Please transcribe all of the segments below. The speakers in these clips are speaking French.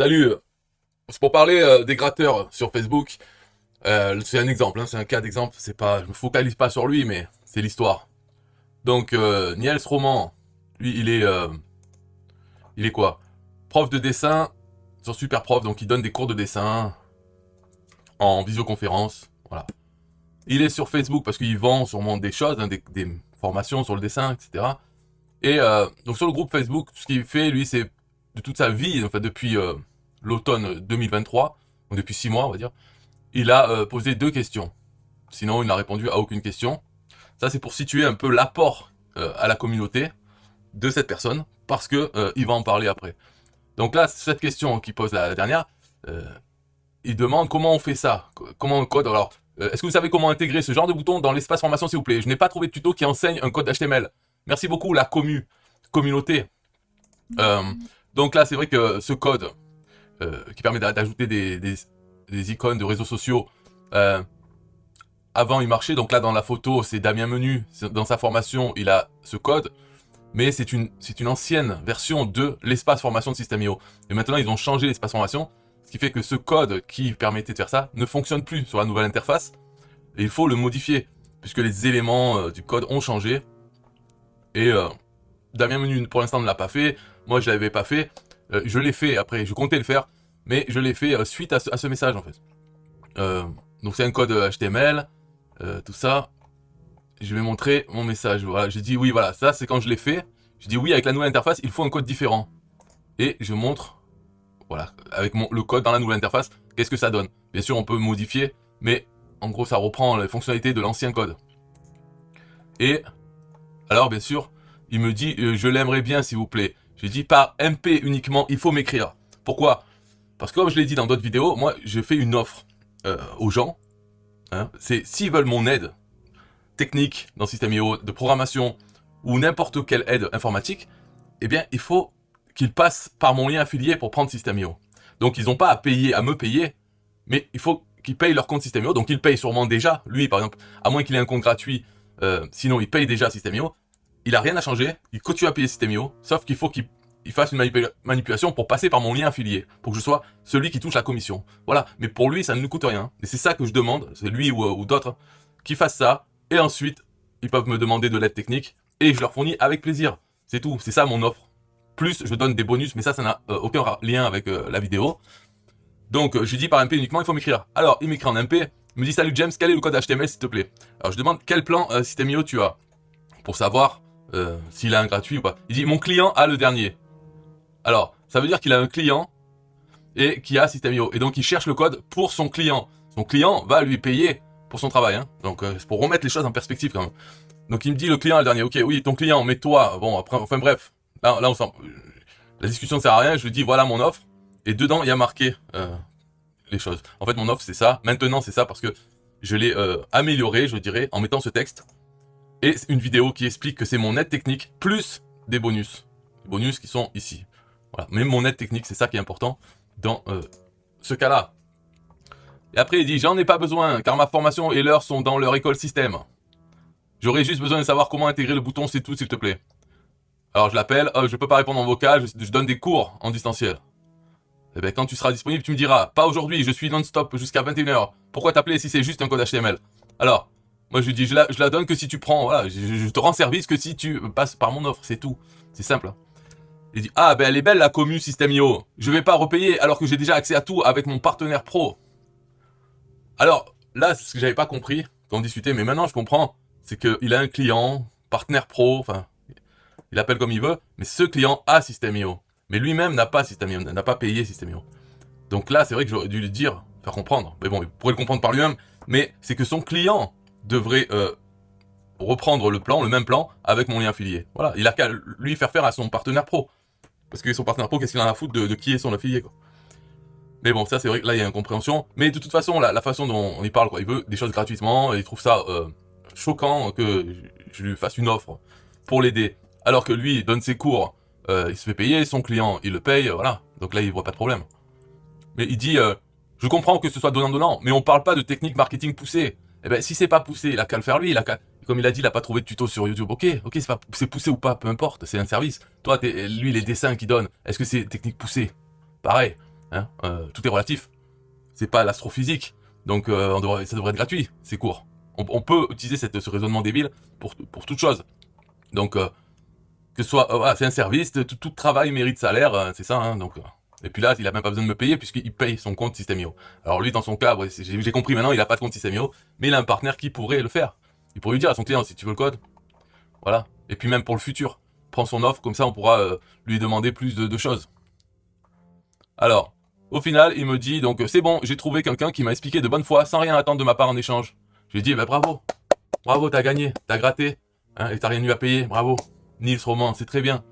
Salut, c'est pour parler des gratteurs sur Facebook. C'est un exemple, hein, c'est un cas d'exemple. C'est pas, je me focalise pas sur lui, mais c'est l'histoire. Donc Niels Roman, lui, il est quoi? Prof de dessin sur Super Prof, donc il donne des cours de dessin en visioconférence. Voilà. Il est sur Facebook parce qu'il vend sûrement des choses, hein, des formations sur le dessin, etc. Et donc sur le groupe Facebook, ce qu'il fait, lui, c'est de toute sa vie, en fait, depuis l'automne 2023, donc depuis 6 mois, on va dire, il a posé 2 questions. Sinon, il n'a répondu à aucune question. Ça, c'est pour situer un peu l'apport à la communauté de cette personne, parce que il va en parler après. Donc là, cette question qu'il pose la dernière, euh, il demande comment on fait ça, comment on code. Alors, est-ce que vous savez comment intégrer ce genre de bouton dans l'espace formation, s'il vous plaît? Je n'ai pas trouvé de tuto qui enseigne un code HTML. Merci beaucoup, la communauté. Euh, donc là, c'est vrai que ce code qui permet d'ajouter des icônes de réseaux sociaux, euh, avant il marchait, donc là dans la photo c'est Damien Menu, dans sa formation il a ce code, mais c'est une ancienne version de l'espace formation de System.io. Et maintenant ils ont changé l'espace formation, ce qui fait que ce code qui permettait de faire ça ne fonctionne plus sur la nouvelle interface, et il faut le modifier, puisque les éléments du code ont changé, et Damien Menu pour l'instant ne l'a pas fait, moi je l'avais pas fait, je l'ai fait après, je comptais le faire, mais je l'ai fait suite à ce message en fait. Euh, donc c'est un code HTML, tout ça. Je vais montrer mon message. Voilà, j'ai dit oui, voilà, ça c'est quand je l'ai fait. Je dis oui, avec la nouvelle interface, il faut un code différent. Et je montre, voilà, avec le code dans la nouvelle interface, qu'est-ce que ça donne. Bien sûr, on peut modifier, mais en gros, ça reprend les fonctionnalités de l'ancien code. Et alors, bien sûr, il me dit je l'aimerais bien, s'il vous plaît. J'ai dit par MP uniquement, il faut m'écrire. Pourquoi? Parce que comme je l'ai dit dans d'autres vidéos, moi, je fais une offre aux gens. Hein, c'est s'ils veulent mon aide technique dans System.io, de programmation ou n'importe quelle aide informatique, eh bien, il faut qu'ils passent par mon lien affilié pour prendre System.io. Donc, ils n'ont pas à payer, à me payer, mais il faut qu'ils payent leur compte System.io. Donc, ils payent sûrement déjà. Lui, par exemple, à moins qu'il ait un compte gratuit, sinon il paye déjà System.io. Il a rien à changer. Il continue à payer System.io, sauf qu'il faut qu'il fasse une manipulation pour passer par mon lien affilié, pour que je sois celui qui touche la commission. Voilà. Mais pour lui, ça ne nous coûte rien. Et c'est ça que je demande, c'est lui ou d'autres, qui fassent ça. Et ensuite, ils peuvent me demander de l'aide technique et je leur fournis avec plaisir. C'est tout, c'est ça mon offre. Plus, je donne des bonus, mais ça n'a aucun lien avec la vidéo. Donc, je lui dis par MP uniquement, il faut m'écrire. Alors, il m'écrit en MP, il me dit salut James, quel est le code HTML s'il te plaît? Alors, je demande quel plan System.io tu as pour savoir s'il a un gratuit ou pas. Il dit mon client a le dernier. Alors, ça veut dire qu'il a un client et qui a System.io. Et donc, il cherche le code pour son client. Son client va lui payer pour son travail. Hein. Donc, c'est pour remettre les choses en perspective quand même. Donc, il me dit le client a le dernier. Ok, oui, ton client, mais toi, bon, après, enfin bref. Là on sent. La discussion ne sert à rien. Je lui dis voilà mon offre. Et dedans, il y a marqué les choses. En fait, mon offre, c'est ça. Maintenant, c'est ça parce que je l'ai amélioré, je dirais, en mettant ce texte. Et une vidéo qui explique que c'est mon aide technique plus des bonus. Les bonus qui sont ici. Voilà. Mais mon aide technique, c'est ça qui est important dans ce cas-là. Et après, il dit j'en ai pas besoin, car ma formation et l'heure sont dans leur école système. J'aurais juste besoin de savoir comment intégrer le bouton, c'est tout, s'il te plaît. Alors je l'appelle, je peux pas répondre en vocal, je donne des cours en distanciel. Et bien quand tu seras disponible, tu me diras, pas aujourd'hui, je suis non-stop jusqu'à 21h. Pourquoi t'appeler si c'est juste un code HTML? Alors, moi je lui dis, je la donne que si tu prends, voilà, je te rends service que si tu passes par mon offre, c'est tout. C'est simple. Hein. Il dit, ah ben elle est belle la commu System.io. Je vais pas repayer alors que j'ai déjà accès à tout avec mon partenaire pro. Alors, là, c'est ce que j'avais pas compris quand on discutait, mais maintenant je comprends. C'est qu'il a un client, partenaire pro, enfin, il appelle comme il veut, mais ce client a System.io. Mais lui-même n'a pas System.io, n'a pas payé System.io. Donc là, c'est vrai que j'aurais dû lui dire, faire comprendre. Mais bon, il pourrait le comprendre par lui-même, mais c'est que son client devrait reprendre le plan, le même plan, avec mon lien affilié. Voilà, il a qu'à lui faire à son partenaire pro. Parce que son partenaire pro, qu'est-ce qu'il en a à foutre de qui est son affilié, quoi. Mais bon, ça c'est vrai que là il y a une compréhension. Mais de toute façon, la façon dont on y parle, quoi, il veut des choses gratuitement et il trouve ça choquant que je lui fasse une offre pour l'aider. Alors que lui, il donne ses cours, il se fait payer, son client, il le paye, voilà. Donc là, il voit pas de problème. Mais il dit, je comprends que ce soit donnant-donnant, mais on parle pas de technique marketing poussée. Eh ben, si c'est pas poussé, il a qu'à le faire lui, comme il a dit, il a pas trouvé de tuto sur YouTube. Ok, c'est poussé ou pas, peu importe, c'est un service. Toi, lui, les dessins qu'il donne, est-ce que c'est technique poussée? Pareil. Hein, tout est relatif. C'est pas l'astrophysique. Donc ça devrait être gratuit, ces cours. On peut utiliser ce raisonnement débile pour toute chose. Donc, que ce soit, voilà, c'est un service, tout travail mérite salaire, c'est ça, hein, donc... Et puis là, il a même pas besoin de me payer puisqu'il paye son compte System.io. Alors lui, dans son cas, ouais, j'ai compris maintenant, il a pas de compte System.io, mais il a un partenaire qui pourrait le faire. Il pourrait lui dire à son client, si tu veux le code, voilà. Et puis même pour le futur, prends son offre, comme ça on pourra lui demander plus de choses. Alors, au final, il me dit, donc c'est bon, j'ai trouvé quelqu'un qui m'a expliqué de bonne foi, sans rien attendre de ma part en échange. Je lui ai dit, bah bravo, bravo, t'as gagné, t'as gratté, hein, et t'as rien eu à payer, bravo. Nils Roman, c'est très bien.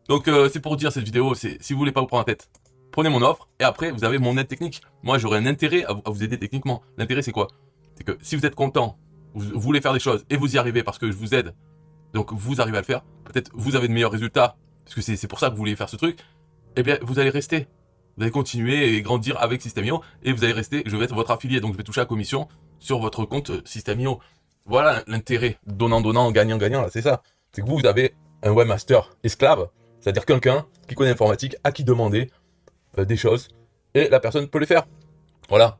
Donc c'est pour dire cette vidéo, c'est si vous voulez pas vous prendre la tête, prenez mon offre et après vous avez mon aide technique. Moi j'aurai un intérêt à vous aider techniquement. L'intérêt c'est quoi? C'est que si vous êtes content, vous voulez faire des choses et vous y arrivez parce que je vous aide, donc vous arrivez à le faire, peut-être vous avez de meilleurs résultats, parce que c'est pour ça que vous voulez faire ce truc, eh bien vous allez rester. Vous allez continuer et grandir avec System.io et vous allez rester, je vais être votre affilié, donc je vais toucher la commission sur votre compte System.io. Voilà l'intérêt, donnant, gagnant, là c'est ça. C'est que vous avez un webmaster esclave, c'est-à-dire quelqu'un qui connaît l'informatique, à qui demander des choses, et la personne peut les faire. Voilà.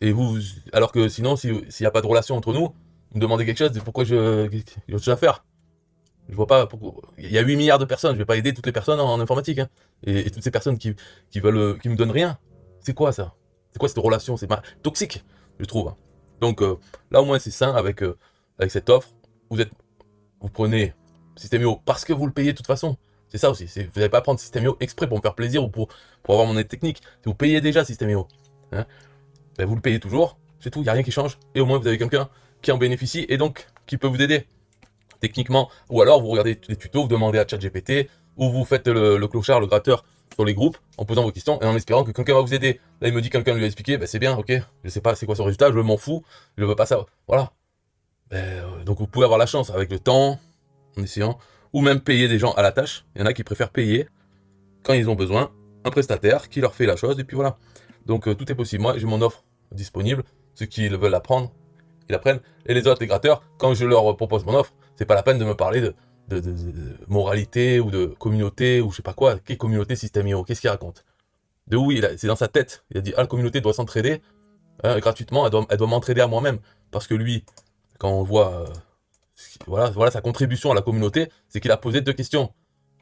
Et vous, alors que sinon, s'il n'y a pas de relation entre nous, vous me demandez quelque chose, pourquoi j'ai autre chose à faire. Je vois pas pourquoi. Il y a 8 milliards de personnes, je vais pas aider toutes les personnes en informatique. Hein. Et toutes ces personnes qui me donnent rien. C'est quoi ça? C'est quoi cette relation? C'est toxique, je trouve. Donc là au moins c'est sain avec cette offre. Vous prenez System.io parce que vous le payez de toute façon. C'est ça aussi. Vous n'allez pas prendre System.io exprès pour me faire plaisir ou pour avoir mon aide technique. Si vous payez déjà System.io, hein, ben vous le payez toujours. C'est tout, il n'y a rien qui change. Et au moins vous avez quelqu'un qui en bénéficie et donc qui peut vous aider techniquement. Ou alors vous regardez les tutos, vous demandez à ChatGPT, ou vous faites le clochard, le gratteur sur les groupes en posant vos questions et en espérant que quelqu'un va vous aider. Là il me dit quelqu'un lui a expliqué, ben c'est bien, ok, je sais pas c'est quoi son résultat, je m'en fous, je veux pas ça. Voilà. Donc vous pouvez avoir la chance avec le temps, en essayant, ou même payer des gens à la tâche. Il y en a qui préfèrent payer quand ils ont besoin un prestataire qui leur fait la chose et puis voilà. Donc tout est possible. Moi j'ai mon offre disponible, ceux qui veulent la prendre, ils la prennent. Et les autres intégrateurs, quand je leur propose mon offre, c'est pas la peine de me parler de moralité ou de communauté ou je sais pas quoi. Qu'est communauté System.io? Qu'est-ce qu'il raconte? De où c'est dans sa tête. Il a dit, ah, la communauté doit s'entraider gratuitement, elle doit m'entraider à moi-même. Parce que lui, quand on voit voilà sa contribution à la communauté, c'est qu'il a posé 2 questions.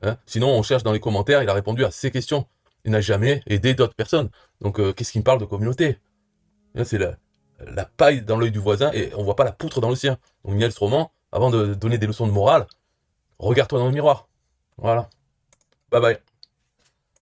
Hein. Sinon, on cherche dans les commentaires, il a répondu à ces questions. Il n'a jamais aidé d'autres personnes. Donc, qu'est-ce qu'il me parle de communauté? C'est la paille dans l'œil du voisin et on voit pas la poutre dans le sien. Donc, Niels Roman, avant de donner des leçons de morale, regarde-toi dans le miroir. Voilà. Bye bye.